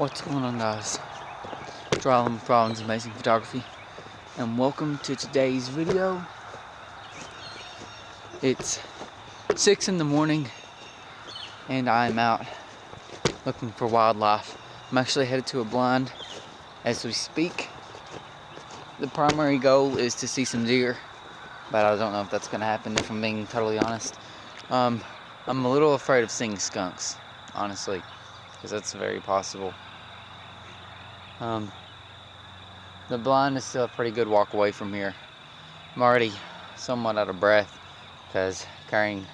What's going on, guys? Dryland with Rollins Amazing Photography, and welcome to today's video. It's 6 in the morning and I'm out looking for wildlife. I'm actually headed to a blind as we speak. The primary goal is to see some deer, but I don't know if that's going to happen, if I'm being totally honest. I'm a little afraid of seeing skunks, honestly, because that's very possible. The blind is still a pretty good walk away from here. I'm already somewhat out of breath because carrying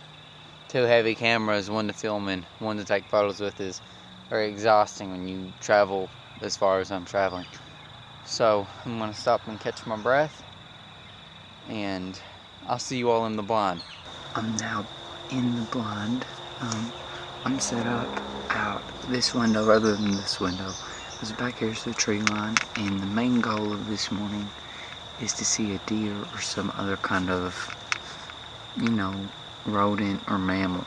two heavy cameras, one to film and one to take photos with, is very exhausting when you travel as far as I'm traveling. So I'm going to stop and catch my breath, and I'll see you all in the blind. I'm now in the blind. I'm set up out this window rather than this window, because back here's the tree line, and the main goal of this morning is to see a deer or some other kind of, rodent or mammal.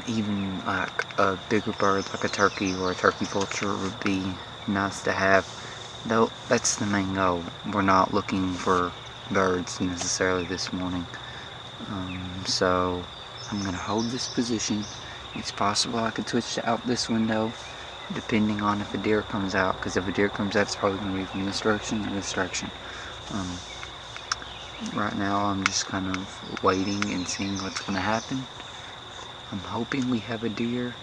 Even like a bigger bird like a turkey or a turkey vulture would be nice to have, though that's the main goal. We're not looking for birds necessarily this morning. So I'm going to hold this position. It's possible I could switch out this window depending on if a deer comes out, because if a deer comes out, it's probably going to be from this direction or this direction. Right now I'm just kind of waiting and seeing what's going to happen. I'm hoping we have a deer,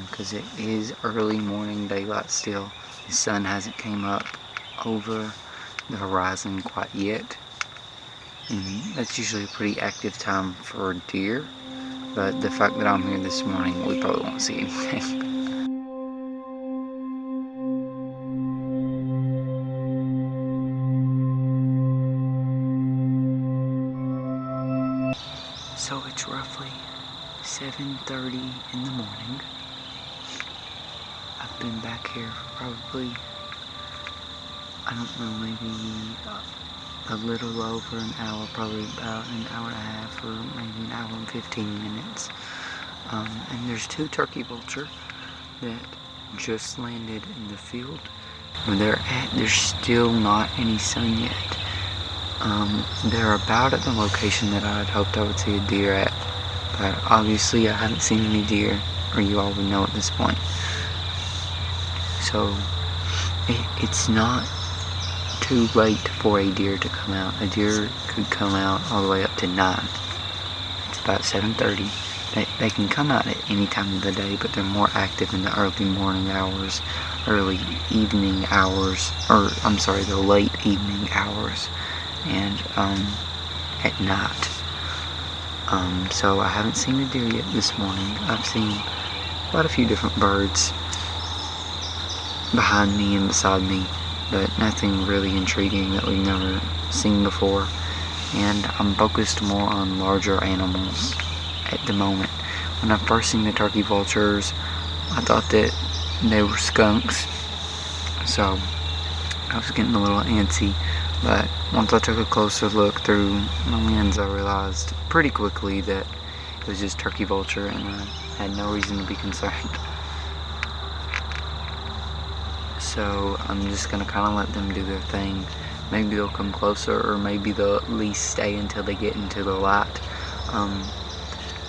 because it is early morning daylight still. The sun hasn't came up over the horizon quite yet, and that's usually a pretty active time for deer, but the fact that I'm here this morning, we probably won't see anything. So it's roughly 7:30 in the morning. I've been back here for probably, I don't know, maybe a little over an hour, probably about an hour and a half, or maybe an hour and 15 minutes. And there's two turkey vulture that just landed in the field where they're at. There's still not any sun yet. They're about at the location that I had hoped I would see a deer at, but obviously I haven't seen any deer, or you all would know at this point. So it's not too late for a deer to come out. A deer could come out all the way up to 9. It's about 7:30. They can come out at any time of the day, but they're more active in the early morning hours, early evening hours, or I'm sorry, the late evening hours, and at night. So I haven't seen a deer yet this morning. I've seen quite a few different birds behind me and beside me, but nothing really intriguing that we've never seen before. And I'm focused more on larger animals at the moment. When I first seen the turkey vultures, I thought that they were skunks, so I was getting a little antsy. But once I took a closer look through my lens, I realized pretty quickly that it was just turkey vulture, and I had no reason to be concerned. So I'm just gonna kind of let them do their thing. Maybe they'll come closer, or maybe they'll at least stay until they get into the light.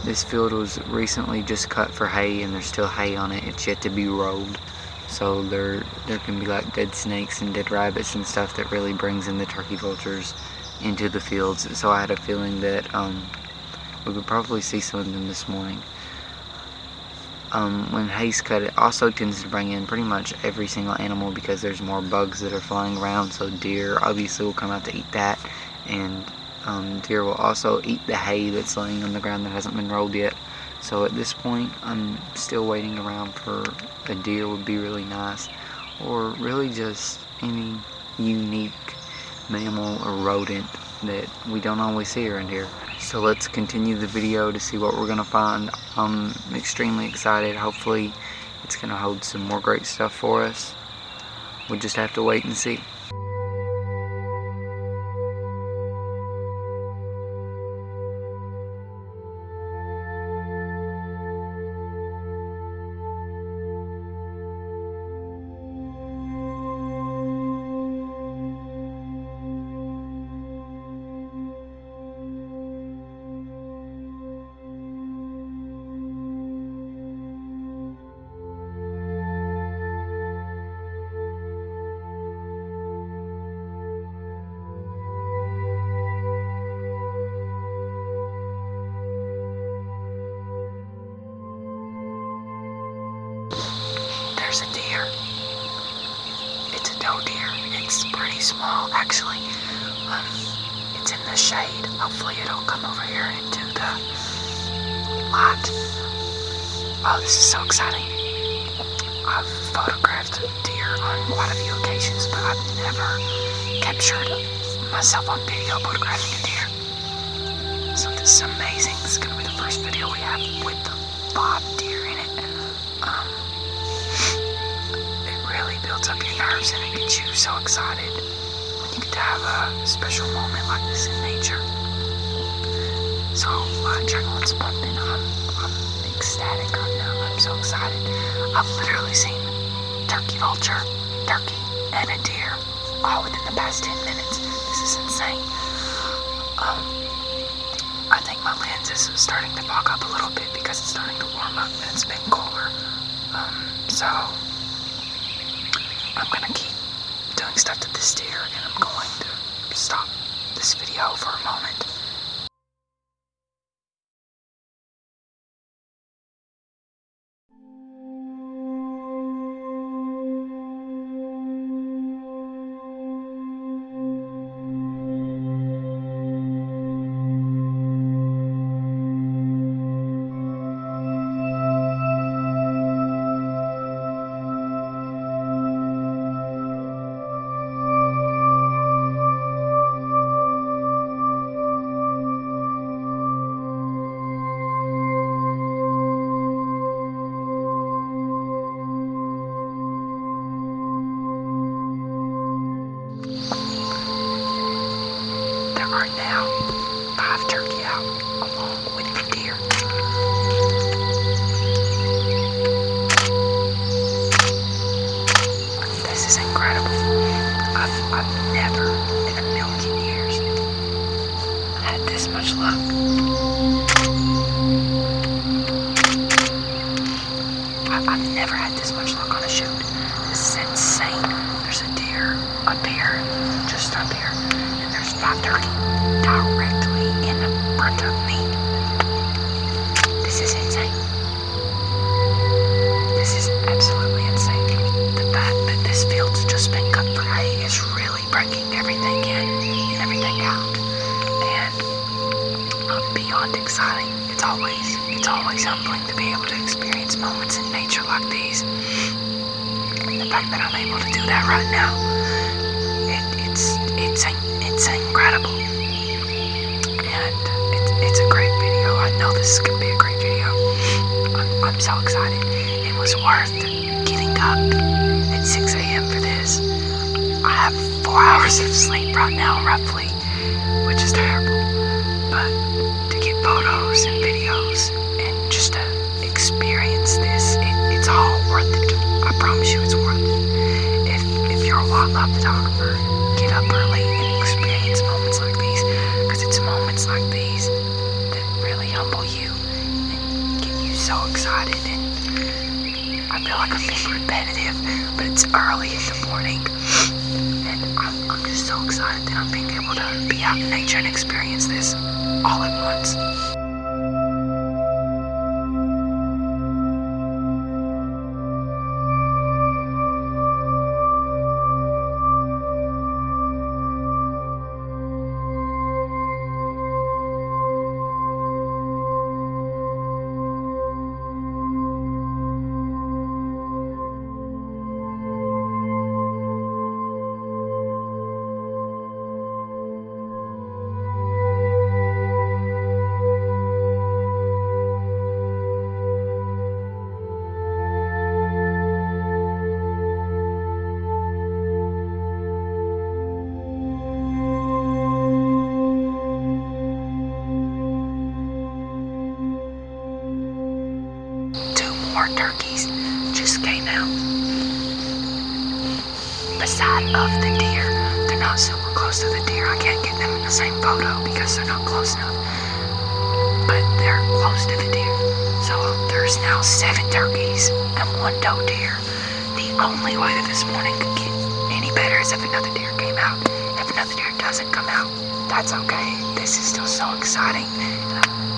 This field was recently just cut for hay, and there's still hay on it. It's yet to be rolled. So there can be like dead snakes and dead rabbits and stuff that really brings in the turkey vultures into the fields. So I had a feeling that we would probably see some of them this morning. When hay's cut, it also tends to bring in pretty much every single animal, because there's more bugs that are flying around. So deer obviously will come out to eat that, and deer will also eat the hay that's laying on the ground that hasn't been rolled yet. So at this point, I'm still waiting around for a deer. Would be really nice, or really just any unique mammal or rodent that we don't always see around here. So let's continue the video to see what we're gonna find. I'm extremely excited. Hopefully it's gonna hold some more great stuff for us. We'll just have to wait and see. there's a deer. It's a doe deer. It's pretty small, actually. It's in the shade. Hopefully it'll come over here into the light. Oh, this is so exciting. I've photographed deer on quite a few occasions, but I've never captured myself on video photographing a deer. So this is amazing. This is going to be the first video we have with the bob deer in it. It really builds up your nerves and it gets you so excited when you get to have a special moment like this in nature. So my adrenaline's pumping. I'm ecstatic right now. I'm so excited. I've literally seen turkey vulture, turkey, and a deer all within the past 10 minutes. This is insane. I think my lens is starting to fog up a little bit because it's starting to warm up and it's been cooler. So I'm gonna keep doing stuff to this deer and I'm going to stop this video for a moment. There are now 5 turkey out along with the deer. This is incredible. I've never in a million years had this much luck. I've never had this much luck on a shoot. This is insane. There's a deer up here, just up here, and there's 5 turkey directly in front of me. This is insane. This is absolutely insane. The fact that this field's just been cut for hay is really breaking everything in and everything out. And beyond exciting. It's always humbling to be able to experience moments in nature like these. And the fact that I'm able to do that right now, it's incredible. And it's a great video. I know this is gonna be a great video. I'm so excited. It was worth getting up at 6 a.m. for this. I have 4 hours of sleep right now, roughly, which is terrible. But to get photos and videos and just to experience this, it's all worth it. I promise you it's worth it. If you're a wildlife photographer, get up early and experience moments like these, because it's moments like these that really humble you and get you so excited. And I feel like I'm being repetitive, but it's early in the morning and I'm just so excited that I'm being able to be out in nature and experience this all at once. More turkeys just came out beside of the deer. They're not super close to the deer. I can't get them in the same photo because they're not close enough, but they're close to the deer. So there's now 7 turkeys and 1 doe deer. The only way that this morning could get any better is if another deer came out. If another deer doesn't come out, that's okay. This is still so exciting.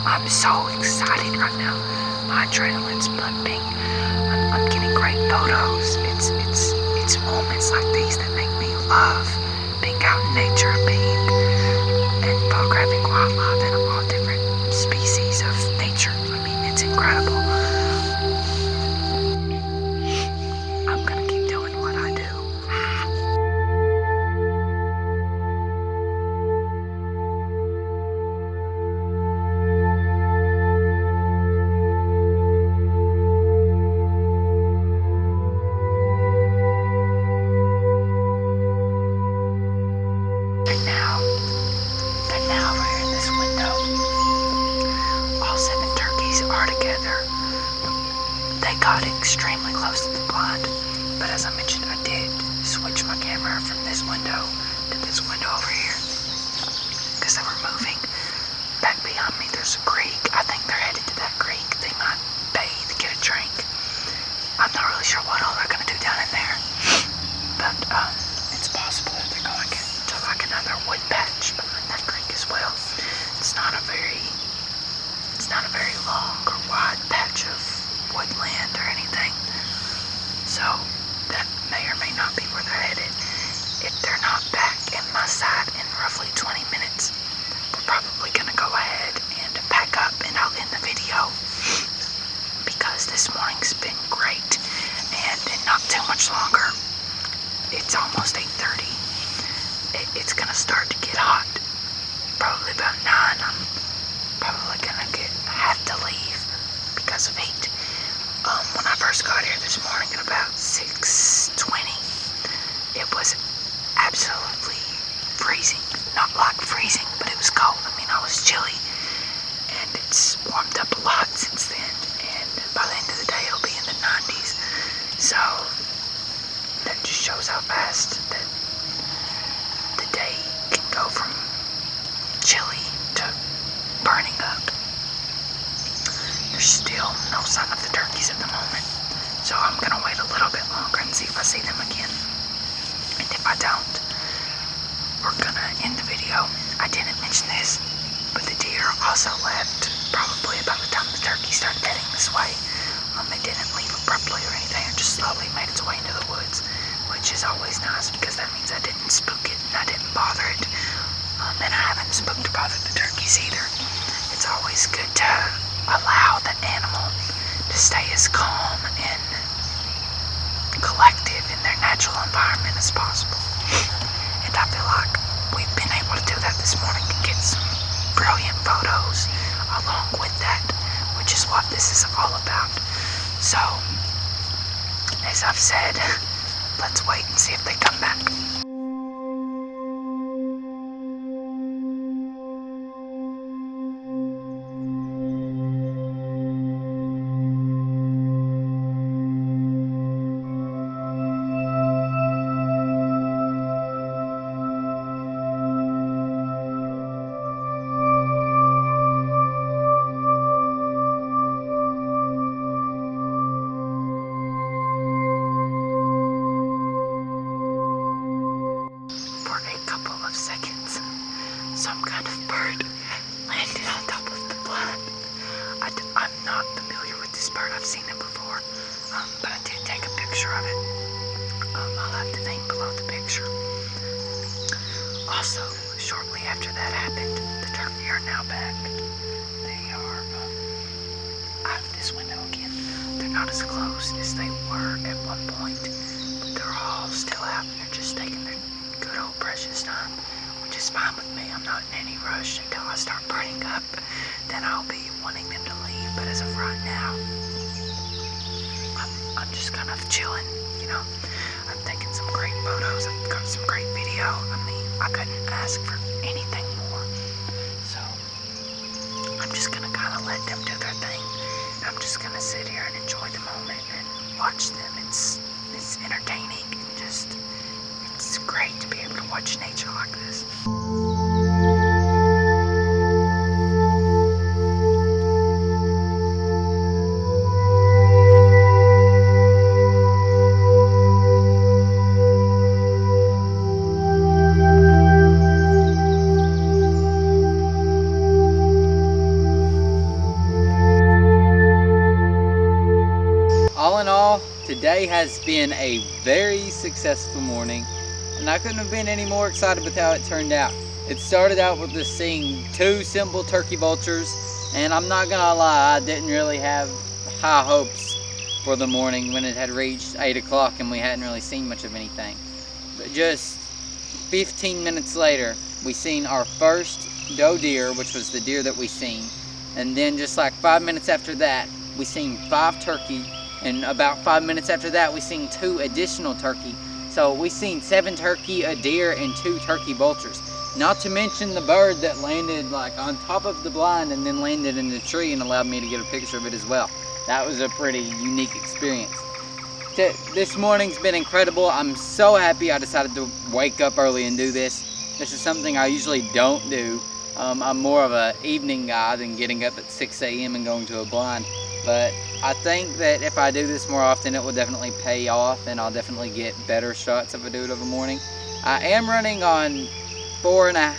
I'm so excited right now. My adrenaline's pumping. I'm getting great photos. It's moments like these that make me love being out in nature, and photographing wildlife and all different species of nature. I mean, it's incredible. I'm gonna keep doing what I do. And now we're in this window. All 7 turkeys are together. They got extremely close to the blind, but as I mentioned, I did switch my camera from this window to this window over here because they were moving. Back behind me there's a creek. I think they're headed to that creek. They might bathe, get a drink. I'm not really sure what all they're going to do down in there, but it's possible that they're going to like another wood patch behind that creek as well. It's not a very long or wide patch of woodland or anything, so that may or may not be where they're headed. If they're not back in my sight in roughly 20 minutes, we're probably going to go ahead and pack up, and I'll end the video because this morning's been great, and in not too much longer, it's almost 8:30. It's going to start to get hot, probably about 9. I'm probably going to have to leave because of heat. When I first got here this morning at about 6:20, it was absolutely freezing. Not like freezing, but it was cold. I mean, I was chilly, and it's warmed up a lot since then, and by the end of the day it'll be in the 90s. So that just shows how fast that the day can go from chilly to burning up. There's still no sign of the turkeys at the moment, so I'm gonna wait a little bit longer and see if I see them again. And if I don't, we're gonna end the video. I didn't mention this, but the deer also left probably about the time the turkey started heading this way. It didn't leave abruptly or anything. It just slowly made its way into the woods, which is always nice because that means I didn't spook it and I didn't bother it. And I haven't spooked or bothered the turkeys either. It's always good to allow the animal to stay as calm and collective in their natural environment as possible. And I feel like we've been able to do that this morning and get some brilliant photos along with that, which is what this is all about. So, as I've said, let's wait and see if they come back. Seconds, some kind of bird landed on top of the blind. I'm not familiar with this bird. I've seen it before, but I did take a picture of it. I'll have the name below the picture. Also, shortly after that happened, the turkey are now back. They are out of this window again. They're not as close as they were at one point, but they're all still out and they're just taking their good old precious time, which is fine with me. I'm not in any rush until I start burning up. Then I'll be wanting them to leave, but as of right now, I'm just kind of chilling, you know. I'm taking some great photos, I've got some great video. I mean, I couldn't ask for anything more. So, I'm just gonna kind of let them do their thing. I'm just gonna sit here and enjoy the moment and watch them. It's entertaining and just, it's great to be able to watch nature like this. All in all, today has been a very successful morning, and I couldn't have been any more excited with how it turned out. It started out with just seeing 2 simple turkey vultures, and I'm not gonna lie, I didn't really have high hopes for the morning when it had reached 8 o'clock and we hadn't really seen much of anything. But just 15 minutes later, we seen our first doe deer, which was the deer that we seen, and then just like 5 minutes after that, we seen 5 turkey, and about 5 minutes after that, we seen 2 additional turkey. So we seen 7 turkey, a deer, and 2 turkey vultures. Not to mention the bird that landed like on top of the blind and then landed in the tree and allowed me to get a picture of it as well. That was a pretty unique experience. This morning's been incredible. I'm so happy I decided to wake up early and do this. This is something I usually don't do. I'm more of an evening guy than getting up at 6 a.m. and going to a blind. But I think that if I do this more often, it will definitely pay off, and I'll definitely get better shots if I do it of a morning. I am running on 4 to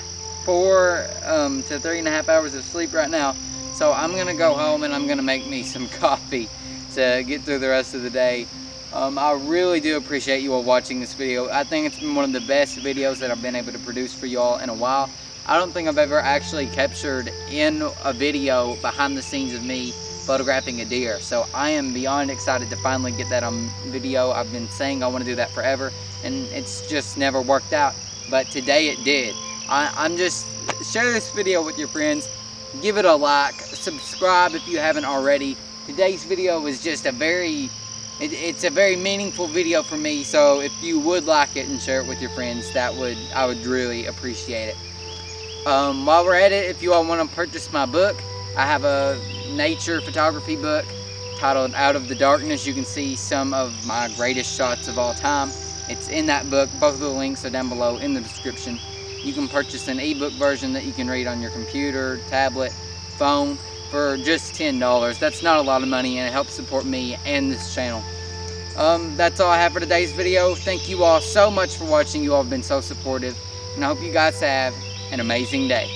3.5 hours of sleep right now, so I'm gonna go home and I'm gonna make me some coffee to get through the rest of the day. I really do appreciate you all watching this video. I think it's been one of the best videos that I've been able to produce for you all in a while. I don't think I've ever actually captured in a video behind the scenes of me photographing a deer, so I am beyond excited to finally get that on video. I've been saying I want to do that forever, and it's just never worked out, but today it did. I'm just, share this video with your friends, give it a like, subscribe if you haven't already. Today's video was just a very, it's a very meaningful video for me, so if you would like it and share it with your friends, I would really appreciate it. While we're at it, if you all want to purchase my book, I have a nature photography book titled Out of the Darkness. You can see some of my greatest shots of all time. It's in that book. Both of the links are down below in the description. You can purchase an ebook version that you can read on your computer, tablet, phone for just $10. That's not a lot of money, and it helps support me and this channel. That's all I have for today's video. Thank you all so much for watching. You all have been so supportive, and I hope you guys have an amazing day.